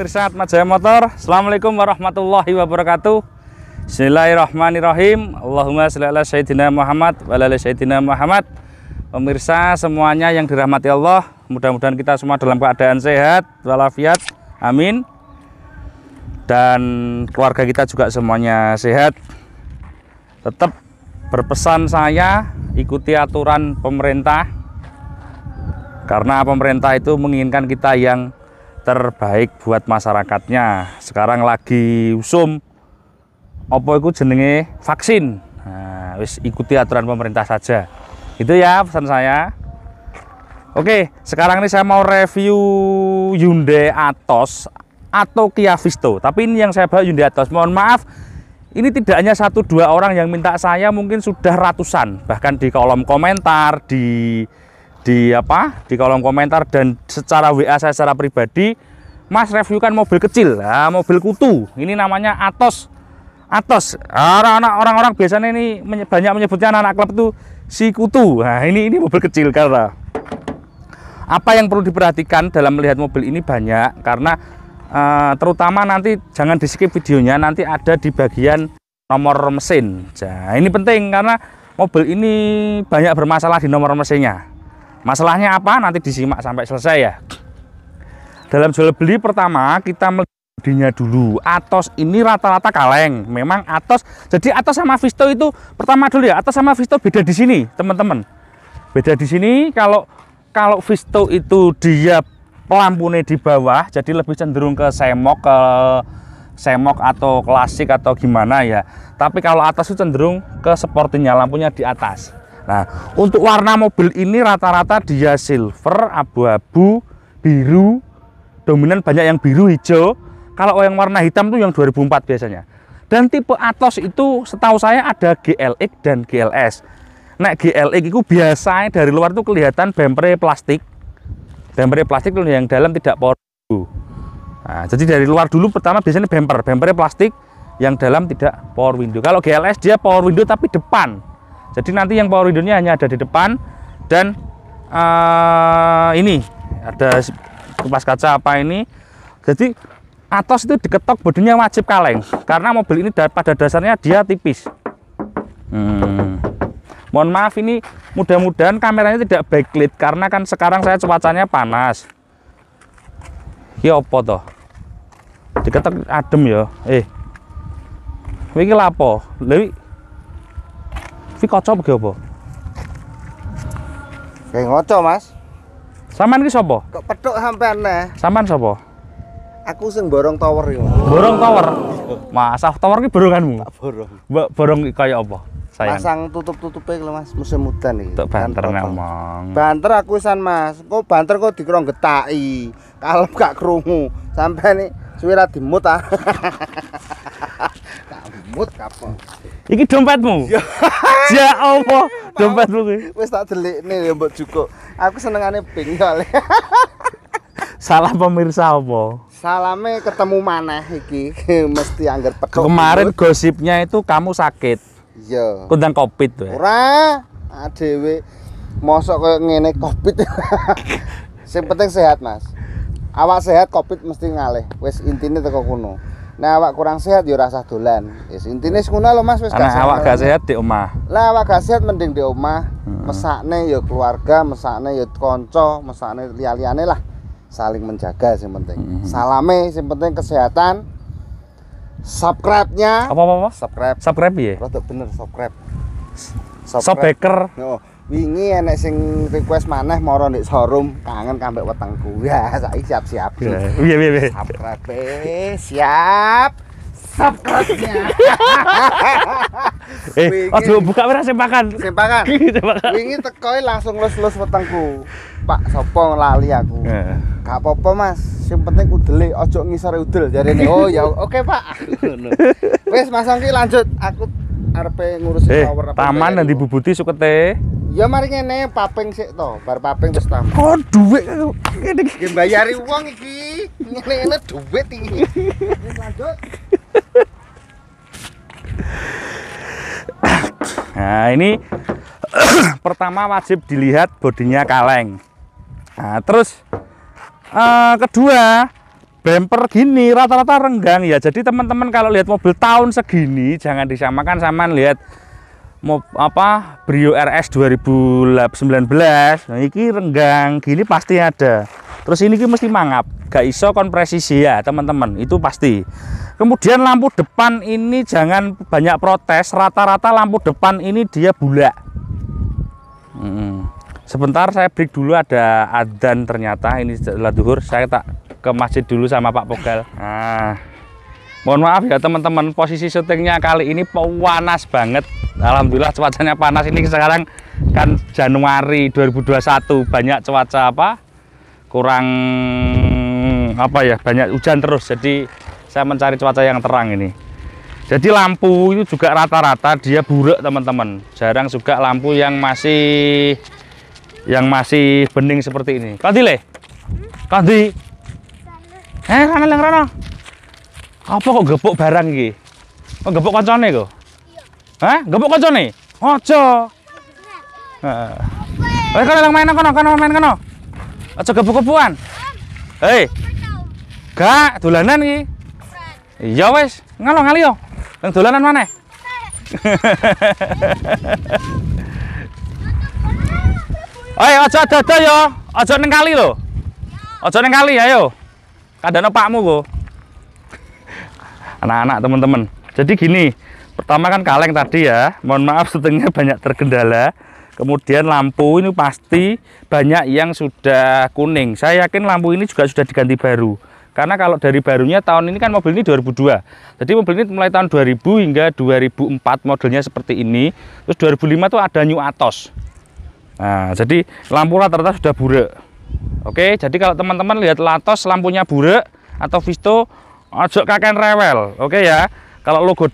pemirsa Atma Jaya Motor. Assalamualaikum warahmatullahi wabarakatuh. Bismillahirrahmanirrahim. Allahumma sholli ala sayyidina Muhammad wa ala sayyidina Muhammad. Pemirsa semuanya yang dirahmati Allah, mudah-mudahan kita semua dalam keadaan sehat walafiat. Amin. Dan keluarga kita juga semuanya sehat. Tetap berpesan saya ikuti aturan pemerintah, karena pemerintah itu menginginkan kita yang terbaik buat masyarakatnya. Sekarang lagi usum apa itu jenenge vaksin. Nah, wis ikuti aturan pemerintah saja. Itu ya pesan saya. Oke, sekarang ini saya mau review Hyundai Atos atau Kia Visto. Tapi ini yang saya bawa Hyundai Atos. Mohon maaf, ini tidak hanya 1-2 orang yang minta saya, mungkin sudah ratusan. Bahkan di kolom komentar, di kolom komentar dan secara WA saya secara pribadi, Mas reviewkan mobil kecil, mobil kutu. Ini namanya Atos. Orang-orang biasanya ini banyak menyebutnya anak klub itu si kutu. Nah, ini mobil kecil. Karena apa yang perlu diperhatikan dalam melihat mobil ini banyak, karena terutama nanti jangan di skip videonya, nanti ada di bagian nomor mesin. Nah, ini penting karena mobil ini banyak bermasalah di nomor mesinnya. Masalahnya apa? Nanti disimak sampai selesai ya. Dalam jual beli pertama kita melihat bodinya dulu. Atos ini rata-rata kaleng. Memang Atos. Jadi Atos sama Visto itu pertama dulu ya. Atos sama Visto beda di sini, teman-teman. Beda di sini. Kalau Visto itu dia pelampunya di bawah, jadi lebih cenderung ke semok atau klasik atau gimana ya. Tapi kalau Atos itu cenderung ke sportinya, lampunya di atas. Nah, untuk warna mobil ini rata-rata dia silver, abu-abu, biru, dominan banyak yang biru, hijau. Kalau yang warna hitam itu yang 2004 biasanya. Dan tipe Atos itu setahu saya ada GLX dan GLS. Nah, GLX itu biasanya dari luar tuh kelihatan bumper plastik. Bumper plastik itu yang dalam tidak power window. Nah, jadi dari luar dulu pertama biasanya bumper plastik, yang dalam tidak power window. Kalau GLS dia power window tapi depan. Jadi nanti yang power window-nya hanya ada di depan, dan ini ada kipas kaca apa ini. Jadi Atos itu diketok bodinya wajib kaleng, karena mobil ini pada dasarnya dia tipis. Mohon maaf, ini mudah-mudahan kameranya tidak backlit, karena kan sekarang saya cuacanya panas. Ini apa toh? Diketok adem ya. Ini lapo? Ini kocok apa apa? Kayak ngoco, Mas. Saman ki sapa? Kok pedhok sampean neh? Saman sapa? Aku sing borong tower iki. Borong tower. Masa tower ki boronganmu? Tak borong. Mbak borong kaya apa? Sayang. Pasang tutup-tutupe lho, Mas, musim udan iki. Tuk banter ngomong. Banter aku san, Mas. Kok banter kok dikira getaki. Kalem gak krungu. Sampean iki suwe ra dimut ah. Tak mut kapok. Iki dompetmu? Ya apa? Dompetmu ki. Wis tak delikne ya mbok Juko. Aku senengane pink kali. Salah pemirsa apa? Salame ketemu maneh iki. Mesti anggar pedhok. Kemarin gosipnya itu kamu sakit. Iya. Kondang Covid tuh. Ora, dhewe mosok koyo ngene Covid. Sing penting sehat, Mas. Awak sehat Covid mesti ngalih. Wis intine teko kuno. Nah, awak kurang sehat ya ora usah dolan. Wis intine kuno lho, Mas, wis gak. Awak gak sehat di omah. Lah awak gak sehat mending di omah. Mesakne ya keluarga, mesakne ya kanca, mesakne liya-liyane lah. Saling menjaga sing penting. Salame sing penting kesehatan. Subscribe-nya. Apa? Subscribe ya? Rodok bener subscribe. Sobeker. Oh, wingi enek sing request maneh moro ndek showroom, kangen kambek wetengku. Ya, saiki siap-siap. Iya. Subscribe siap. Subscribe-nya. Ojo buka ora sempakan. Sempakan. Wingi tekoe langsung lus-lus wetengku. Pak, sapa lali aku. Gak apa-apa, Mas. Sing penting udele, ojo ngisore udel jarene. Oh ya, oke, Pak. Ngono. Wis, Mas Angki lanjut. Aku arepe ngurusin power apa. Taman dan dibubuti sukete. Ya mari ngene paping sik to, bar paping terus taman. Oh, duit ngene iki. Mbayari wong iki. Ngene duit iki. Wis lanjut. Nah, ini pertama wajib dilihat bodinya kaleng. Nah, terus kedua bumper gini rata-rata renggang ya. Jadi teman-teman kalau lihat mobil tahun segini jangan disamakan sama lihat Brio RS 2019. Nah, ini renggang gini pasti ada. Terus ini mesti mangap, gak iso kompresi ya teman-teman, itu pasti. Kemudian lampu depan ini jangan banyak protes, rata-rata lampu depan ini dia bulat. Sebentar saya break dulu, ada adzan ternyata, ini setelah duhur. Saya tak ke masjid dulu sama Pak Pogal. Nah, mohon maaf ya teman-teman, posisi syutingnya kali ini panas banget. Alhamdulillah cuacanya panas. Ini sekarang kan Januari 2021, banyak cuaca kurang banyak hujan terus. Jadi saya mencari cuaca yang terang ini. Jadi lampu itu juga rata-rata dia buruk teman-teman. Jarang juga lampu yang masih bening seperti ini. Kadi le? Kadi? Rana. Apa kok gepuk barang iki? Kok gepuk kancane kok? Hah? Gepuk kancane? Aja. Heeh. Wes kono main kono. Aja gepuk-gepukan. Hei. Gak dolanan iki. Iya wes, ngali yo. Nang dolanan maneh. Ayo aja dada yo. Aja ning kali lho. Aja ning kali ayo. Kadane pakmu kok. Anak-anak teman-teman. Jadi gini, pertama kan kaleng tadi ya. Mohon maaf syutingnya banyak terkendala. Kemudian lampu ini pasti banyak yang sudah kuning. Saya yakin lampu ini juga sudah diganti baru. Karena kalau dari barunya tahun ini kan mobil ini 2002. Jadi mobil ini mulai tahun 2000 hingga 2004 modelnya seperti ini. Terus 2005 tuh ada New Atos. Nah, jadi lampu rata-rata sudah buruk. Oke, jadi kalau teman-teman lihat Latos lampunya buruk atau Visto, ojo kaken rewel. Oke ya. Kalau logo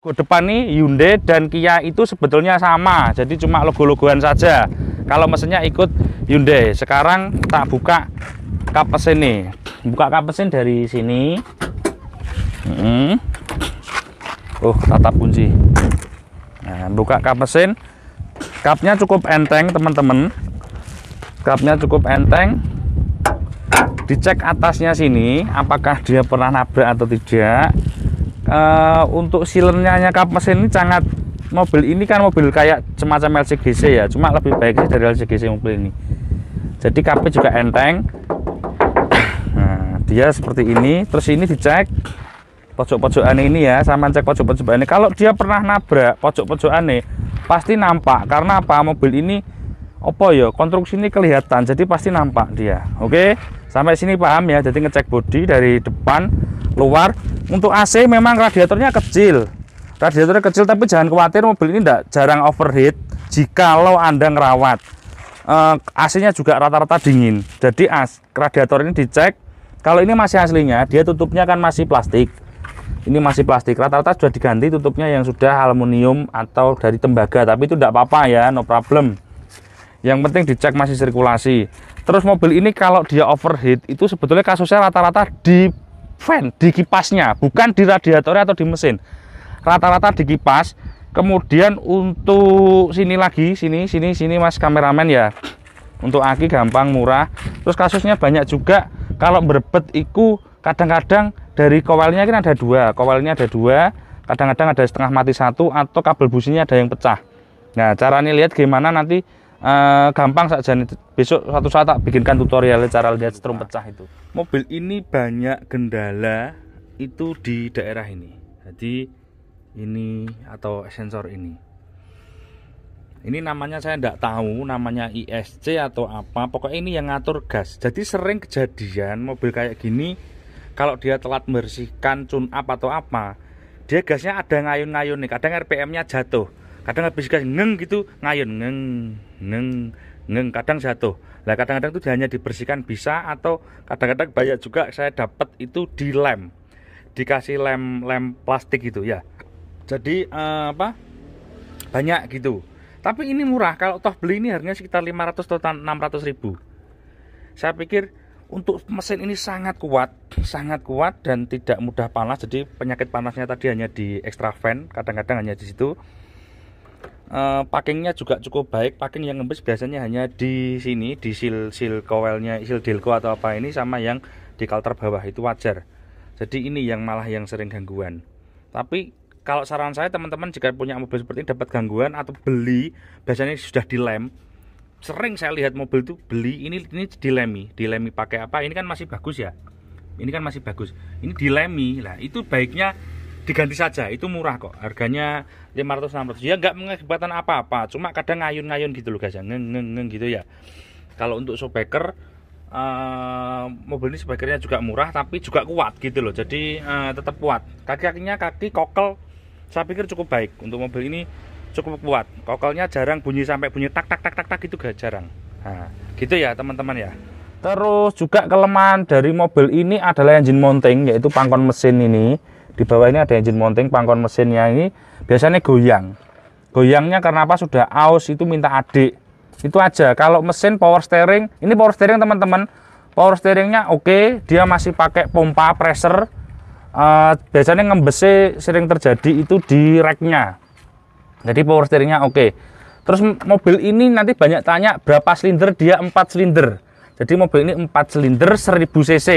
depan nih Hyundai dan Kia itu sebetulnya sama, jadi cuma logo-logoan saja. Kalau mesinnya ikut Hyundai. Sekarang tak buka kap mesin nih. Buka kap mesin dari sini. Tatap kunci. Nah, buka kap mesin. Kapnya cukup enteng teman-teman. Kapnya cukup enteng. Dicek atasnya sini, apakah dia pernah nabrak atau tidak. Untuk silernya kap mesin ini sangat, mobil ini kan mobil kayak semacam LCGC ya, cuma lebih baik sih dari LCGC mobil ini. Jadi kapnya juga enteng. Nah, dia seperti ini. Terus ini dicek pojok-pojokan ini ya, sama cek pojok-pojokan ini. Kalau dia pernah nabrak pojok-pojokan ini pasti nampak. Karena apa? Mobil ini konstruksi ini kelihatan, jadi pasti nampak dia. Oke, sampai sini paham ya. Jadi ngecek bodi dari depan, luar. Untuk AC memang radiatornya kecil. Radiatornya kecil, tapi jangan khawatir, mobil ini jarang overheat jikalau Anda ngerawat. AC-nya juga rata-rata dingin. Jadi radiator ini dicek. Kalau ini masih aslinya, dia tutupnya kan masih plastik. Ini masih plastik, rata-rata sudah diganti tutupnya yang sudah aluminium atau dari tembaga, tapi itu tidak apa-apa ya, no problem. Yang penting dicek masih sirkulasi. Terus mobil ini kalau dia overheat itu sebetulnya kasusnya rata-rata di fan, di kipasnya, bukan di radiatornya atau di mesin. Rata-rata di kipas. Kemudian untuk sini lagi, sini Mas kameramen ya. Untuk aki gampang, murah. Terus kasusnya banyak juga kalau berbet itu kadang-kadang dari kowelnya kan ada dua, kadang-kadang ada setengah mati satu, atau kabel businya ada yang pecah. Nah, caranya lihat gimana nanti, gampang saja nih. Besok suatu saat tak bikinkan tutorial cara lihat setrum pecah itu. Mobil ini banyak kendala itu di daerah ini. Jadi ini atau sensor ini namanya saya tidak tahu, namanya ISC atau apa. Pokoknya ini yang ngatur gas. Jadi sering kejadian mobil kayak gini, kalau dia telat membersihkan tune up atau apa, dia gasnya ada ngayun-ngayun nih. Kadang RPM-nya jatuh, kadang habis gas ngeng gitu, ngayun ngeng, kadang jatuh. Nah, kadang-kadang itu hanya dibersihkan bisa, atau kadang-kadang banyak juga saya dapat itu di lem, dikasih lem plastik gitu ya. Jadi banyak gitu. Tapi ini murah, kalau toh beli ini harganya sekitar 500 atau 600 ribu. Saya pikir untuk mesin ini sangat kuat dan tidak mudah panas. Jadi penyakit panasnya tadi hanya di extra fan, kadang-kadang hanya di situ. packingnya juga cukup baik. Packing yang ngembes biasanya hanya di sini, di seal coilnya, seal delco atau apa ini, sama yang di coulter bawah itu wajar. Jadi ini yang malah yang sering gangguan. Tapi kalau saran saya teman-teman jika punya mobil seperti ini dapat gangguan atau beli, biasanya sudah dilem. Sering saya lihat mobil itu beli ini dilemi pakai apa? Ini kan masih bagus ya. Ini kan masih bagus. Ini dilemi lah. Itu baiknya diganti saja, itu murah kok, harganya 500-600 ya, nggak mengakibatkan apa-apa, cuma kadang ngayun-ngayun gitu loh guys, ngeng gitu ya. Kalau untuk shoebacker, mobil ini shoebackernya juga murah tapi juga kuat gitu loh, jadi tetap kuat. Kaki-kakinya kaki kokel saya pikir cukup baik untuk mobil ini, cukup kuat. Kokelnya jarang bunyi sampai bunyi tak tak tak tak tak, itu gak jarang. Nah, gitu ya teman-teman ya. Terus juga kelemahan dari mobil ini adalah engine mounting, yaitu pangkon mesin ini. Di bawah ini ada engine mounting, pangkon mesinnya ini biasanya goyang. Goyangnya karena apa? Sudah aus, itu minta adik. Itu aja. Kalau mesin power steering, ini power steering teman-teman. Power steeringnya oke, dia masih pakai pompa pressure. Biasanya ngembesnya sering terjadi itu di racknya. Jadi power steeringnya oke. Terus mobil ini nanti banyak tanya berapa silinder, dia 4 silinder. Jadi mobil ini 4 silinder 1000 cc.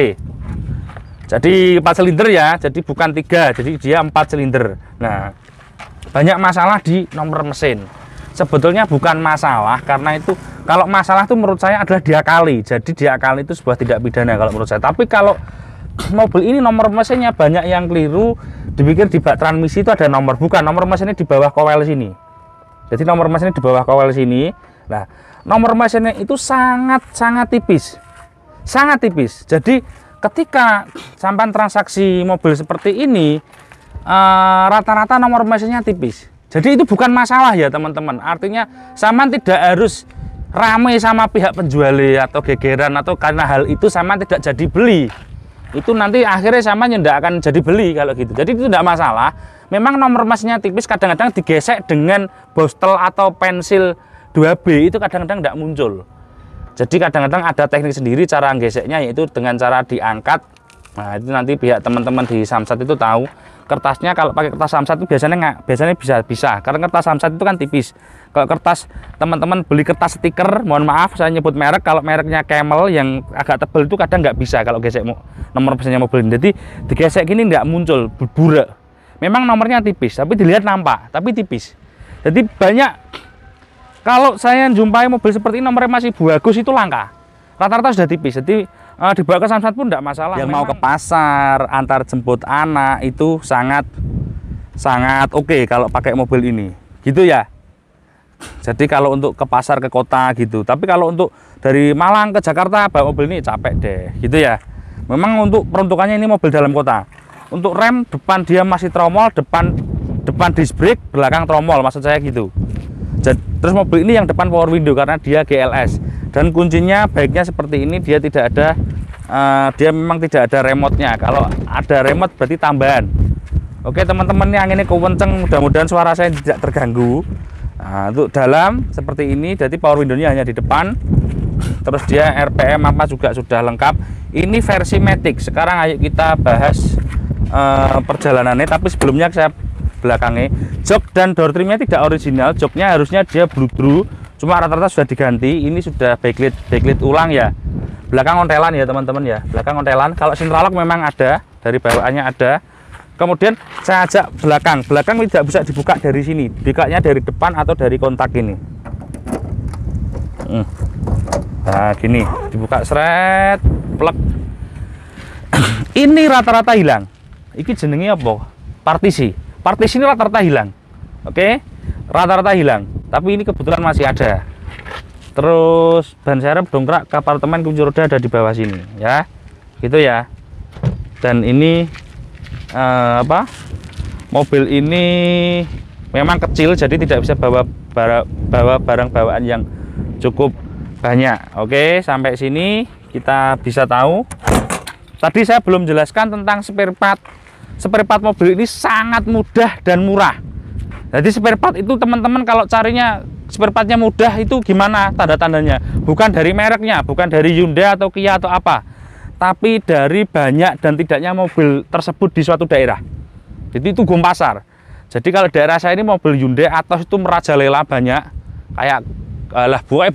Jadi 4 silinder ya, jadi bukan 3, jadi dia 4 silinder. Nah, banyak masalah di nomor mesin. Sebetulnya bukan masalah, karena itu kalau masalah itu menurut saya adalah diakali. Jadi diakali itu sebuah tindak pidana kalau menurut saya. Tapi kalau mobil ini nomor mesinnya banyak yang keliru, dipikir di bak transmisi itu ada nomor, bukan, nomor mesinnya di bawah coil sini. Jadi nomor mesinnya di bawah coil sini. Nah, nomor mesinnya itu sangat tipis. Sangat tipis. Jadi ketika sampai transaksi mobil seperti ini, rata-rata nomor mesinnya tipis. Jadi itu bukan masalah ya teman-teman. Artinya Saman tidak harus ramai sama pihak penjualnya atau gegeran, atau karena hal itu Saman tidak jadi beli. Itu nanti akhirnya Saman tidak akan jadi beli kalau gitu. Jadi itu tidak masalah. Memang nomor mesinnya tipis, kadang-kadang digesek dengan bostel atau pensil 2B itu kadang-kadang tidak muncul. Jadi kadang-kadang ada teknik sendiri cara geseknya, yaitu dengan cara diangkat. Nah, itu nanti pihak teman-teman di Samsat itu tahu. Kertasnya kalau pakai kertas Samsat itu biasanya bisa karena kertas Samsat itu kan tipis. Kalau kertas teman-teman beli kertas stiker, mohon maaf saya nyebut merek, kalau mereknya Camel yang agak tebal itu kadang nggak bisa kalau gesek nomor mesinnya mobil ini. Jadi digesek gini nggak muncul, berburak. Memang nomornya tipis, tapi dilihat nampak, tapi tipis. Jadi banyak. Kalau saya jumpai mobil seperti ini nomornya masih bagus itu langka. Rata-rata sudah tipis. Jadi dibawa ke Samsat pun tidak masalah. Yang mau ke pasar, antar jemput anak itu sangat oke kalau pakai mobil ini. Gitu ya. Jadi kalau untuk ke pasar, ke kota gitu. Tapi kalau untuk dari Malang ke Jakarta bawa mobil ini capek deh. Gitu ya. Memang untuk peruntukannya ini mobil dalam kota. Untuk rem depan dia masih tromol, depan disc brake, belakang tromol, maksud saya gitu. Terus mobil ini yang depan power window karena dia GLS, dan kuncinya baiknya seperti ini, dia tidak ada dia memang tidak ada remote-nya. Kalau ada remote berarti tambahan. Oke teman-teman, yang ini kewenceng, mudah-mudahan suara saya tidak terganggu. Nah, untuk dalam seperti ini, jadi power window-nya hanya di depan. Terus dia RPM apa juga sudah lengkap. Ini versi Matic. Sekarang ayo kita bahas perjalanannya, tapi sebelumnya saya belakangnya jok dan door trimnya tidak original. Joknya harusnya dia bludru, cuma rata-rata sudah diganti. Ini sudah backlit ulang ya. Belakang ontelan ya teman-teman ya, belakang ontelan. Kalau sintralok memang ada, dari bawaannya ada. Kemudian saya ajak belakang tidak bisa dibuka dari sini, bukanya dari depan atau dari kontak ini. Nah gini, dibuka seret, plek. Ini rata-rata hilang. Ini jenenge apa? Partisi ini rata-rata hilang. Oke, rata-rata hilang. Tapi ini kebetulan masih ada. Terus ban serep, dongkrak, kompartemen kunci roda ada di bawah sini, ya. Gitu ya. Dan ini mobil ini memang kecil, jadi tidak bisa bawa barang bawaan yang cukup banyak. Oke, sampai sini kita bisa tahu. Tadi saya belum jelaskan tentang spare part. Spare part mobil ini sangat mudah dan murah. Jadi spare part itu teman-teman kalau carinya spare partnya mudah itu gimana tanda-tandanya? Bukan dari mereknya, bukan dari Hyundai atau Kia atau apa, tapi dari banyak dan tidaknya mobil tersebut di suatu daerah. Jadi itu gom pasar. Jadi kalau daerah saya ini mobil Hyundai Atos itu merajalela banyak, kayak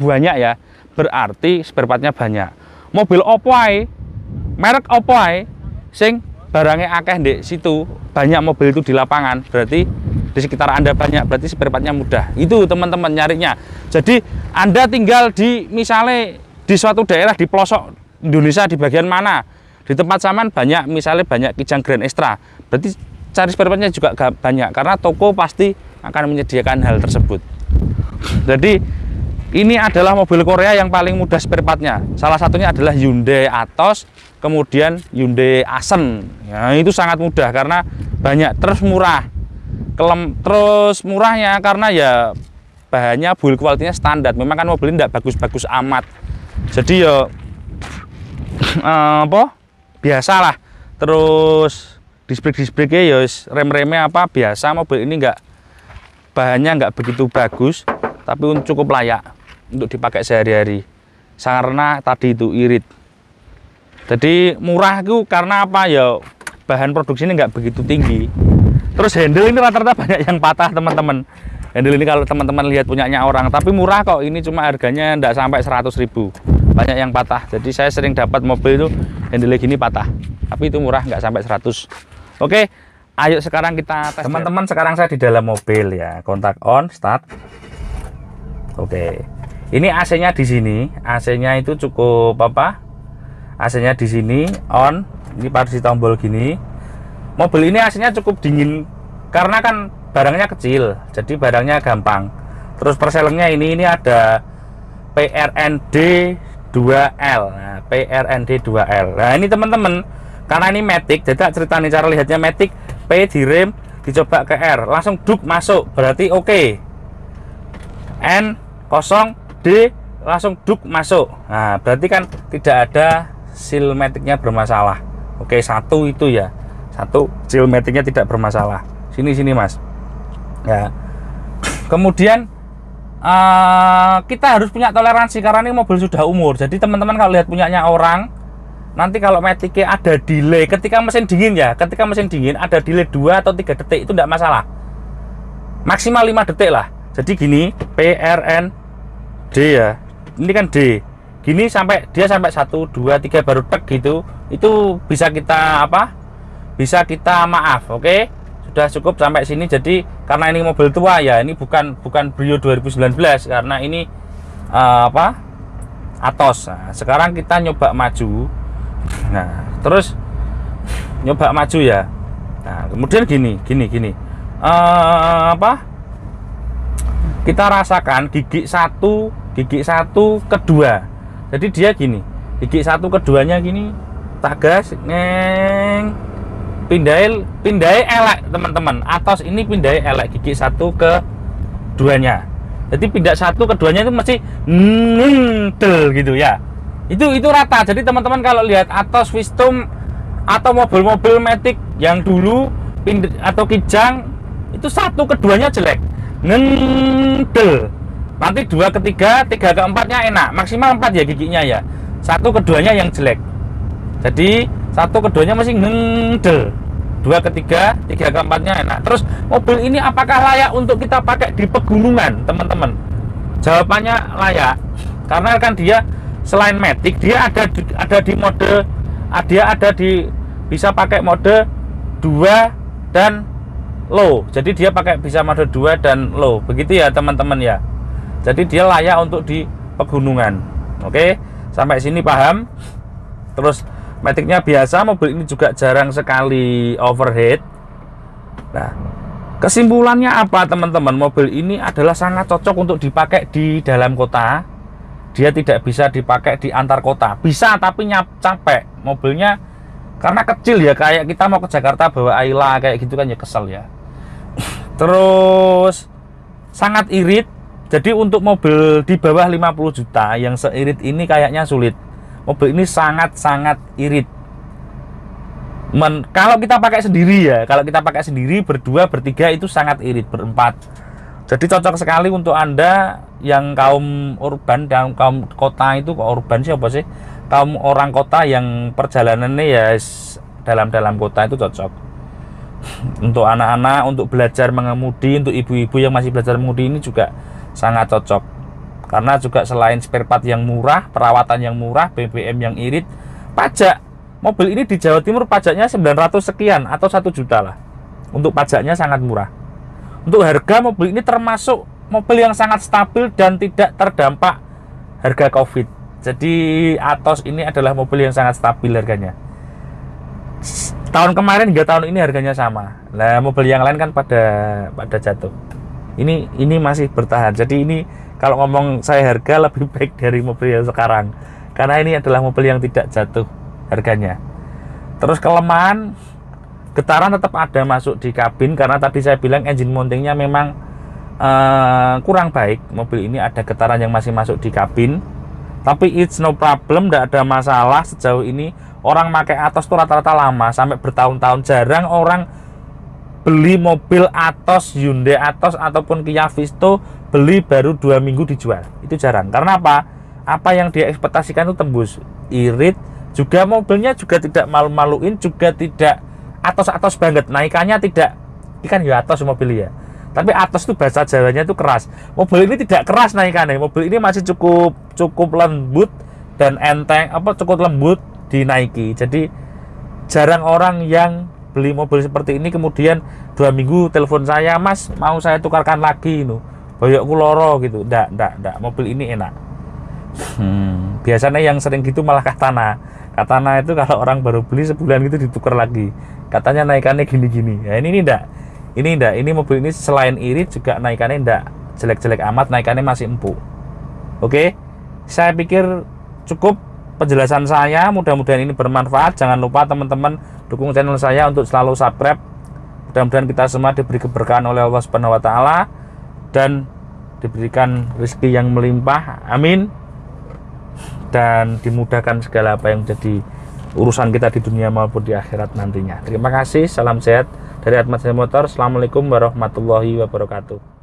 banyak ya, berarti spare partnya banyak. Mobil Oppo ae, merek Oppo ae, sing barangnya akeh di situ, banyak mobil itu di lapangan, berarti di sekitar Anda banyak, berarti spare partnya mudah. Itu teman-teman nyarinya. Jadi Anda tinggal di misalnya di suatu daerah di pelosok Indonesia di bagian mana, di tempat Saman banyak, misalnya banyak Kijang Grand Extra, berarti cari spare partnya juga banyak, karena toko pasti akan menyediakan hal tersebut. Jadi ini adalah mobil Korea yang paling mudah spare partnya. Salah satunya adalah Hyundai Atos, kemudian Hyundai Accent. Ya, itu sangat mudah karena banyak, terus murah. Terus murahnya karena ya bahannya build quality-nya standar. Memang kan mobil ini tidak bagus-bagus amat. Jadi ya biasalah. Terus display-displaynya ya rem-remnya biasa. Mobil ini bahannya nggak begitu bagus, tapi cukup layak untuk dipakai sehari-hari. Karena tadi itu irit. Jadi murah itu karena ya bahan produksi ini nggak begitu tinggi. Terus handle ini rata-rata banyak yang patah teman-teman. Handle ini kalau teman-teman lihat punyanya orang, tapi murah kok. Ini cuma harganya nggak sampai 100.000. Banyak yang patah. Jadi saya sering dapat mobil itu handle gini patah, tapi itu murah, nggak sampai 100. Oke, ayo sekarang kita tes. Teman-teman, sekarang saya di dalam mobil ya. Kontak on, start. Oke. Ini AC-nya di sini. AC-nya itu cukup AC-nya di sini on. Ini pada tombol gini. Mobil ini AC-nya cukup dingin karena kan barangnya kecil, jadi barangnya gampang. Terus perselengnya ini ada PRND 2L. Nah, PRND 2L. Nah, ini teman-teman, karena ini Matic, jadi cerita nih cara lihatnya Matic. P direm, dicoba ke R, langsung duk masuk, berarti oke. N 0 D langsung duk masuk. Nah, berarti kan tidak ada seal Matic-nya bermasalah. Oke, satu itu ya. Satu, seal Matic-nya tidak bermasalah. Sini Mas. Ya. Kemudian kita harus punya toleransi karena ini mobil sudah umur. Jadi teman-teman kalau lihat punyanya orang, nanti kalau Matic-nya ada delay ketika mesin dingin ya, ketika mesin dingin ada delay 2 atau 3 detik itu tidak masalah. Maksimal 5 detik lah. Jadi gini, PRND ya. Ini kan D. Gini dia sampai 1 2 3 baru tek gitu. Itu bisa kita bisa kita maaf, oke? Sudah cukup sampai sini. Jadi karena ini mobil tua ya, ini bukan Brio 2019 karena ini Atos. Nah, sekarang kita nyoba maju. Nah, terus nyoba maju ya. Nah, kemudian gini. Kita rasakan gigi satu kedua. Jadi dia gini, gigi satu keduanya gini, tak gas, pindai elek teman-teman. Atos ini pindai elek gigi satu keduanya. Jadi pindah satu keduanya itu mesti del gitu ya. Itu rata. Jadi teman-teman kalau lihat Atos, Wisdom atau mobil-mobil Matic yang dulu atau Kijang itu satu keduanya jelek, ngendel. Nanti 2 ke 3, 3 ke 4-nya enak, maksimal 4 ya giginya ya. 1 keduanya yang jelek. Jadi 1 keduanya masih ngendel. 2 ke 3, 3 ke 4-nya enak. Terus mobil ini apakah layak untuk kita pakai di pegunungan, teman-teman? Jawabannya layak. Karena kan dia selain Matic, dia ada di mode, bisa pakai mode 2 dan low. Jadi dia bisa mode 2 dan low. Begitu ya, teman-teman ya. Jadi dia layak untuk di pegunungan. Oke, sampai sini paham? Terus Matic-nya biasa, mobil ini juga jarang sekali overheat. Nah, kesimpulannya apa teman-teman? Mobil ini adalah sangat cocok untuk dipakai di dalam kota. Dia tidak bisa dipakai di antar kota. Bisa, tapi capek. Mobilnya karena kecil ya, kayak kita mau ke Jakarta bawa Ayla kayak gitu kan ya, kesel ya. Terus sangat irit. Jadi untuk mobil di bawah 50 juta yang seirit ini kayaknya sulit. Mobil ini sangat-sangat irit. Kalau kita pakai sendiri ya, berdua, bertiga itu sangat irit, berempat. Jadi cocok sekali untuk Anda yang kaum urban, yang kaum kota itu, urban siapa sih? Kaum orang kota yang perjalanannya ya dalam kota itu cocok. Untuk anak-anak, untuk belajar mengemudi, untuk ibu-ibu yang masih belajar mengemudi ini juga sangat cocok. Karena juga selain spare part yang murah, perawatan yang murah, BBM yang irit, pajak mobil ini di Jawa Timur pajaknya 900 sekian atau 1 juta lah. Untuk pajaknya sangat murah. Untuk harga mobil ini termasuk mobil yang sangat stabil dan tidak terdampak harga Covid. Jadi Atos ini adalah mobil yang sangat stabil harganya. Tahun kemarin hingga tahun ini harganya sama. Nah, mobil yang lain kan pada jatuh. Ini masih bertahan. Jadi ini kalau ngomong saya harga lebih baik dari mobil yang sekarang. Karena ini adalah mobil yang tidak jatuh harganya. Terus kelemahan getaran tetap ada masuk di kabin karena tadi saya bilang engine mountingnya memang kurang baik. Mobil ini ada getaran yang masih masuk di kabin. Tapi it's no problem, tidak ada masalah sejauh ini. Orang pakai Atos itu rata-rata lama, sampai bertahun-tahun. Jarang orang beli mobil Atos, Hyundai Atos ataupun Kia Visto beli baru 2 minggu dijual. Itu jarang. Karena apa? Apa yang dia ekspektasikan itu tembus. Irit, juga mobilnya juga tidak malu-maluin, juga tidak Atos-Atos banget. Naikannya tidak, ini kan ya Atos mobil ya. Tapi Atos itu bahasa Jawanya itu keras. Mobil ini tidak keras naikannya. Mobil ini masih cukup lembut dan enteng, cukup lembut dinaiki. Jadi jarang orang yang beli mobil seperti ini kemudian 2 minggu telepon saya, Mas mau saya tukarkan lagi itu boyokku loro gitu. Ndak, mobil ini enak. Biasanya yang sering gitu malah Katana itu kalau orang baru beli sebulan gitu ditukar lagi, katanya naikannya gini-gini. Ya ini ndak, ini mobil ini selain irit juga naikannya ndak jelek-jelek amat, naikannya masih empuk. Oke, saya pikir cukup penjelasan saya, mudah-mudahan ini bermanfaat. Jangan lupa teman-teman dukung channel saya untuk selalu subscribe. Mudah-mudahan kita semua diberi keberkahan oleh Allah Subhanahu wa taala dan diberikan rezeki yang melimpah. Amin. Dan dimudahkan segala apa yang menjadi urusan kita di dunia maupun di akhirat nantinya. Terima kasih, salam sehat dari Ahmad Motor. Assalamualaikum warahmatullahi wabarakatuh.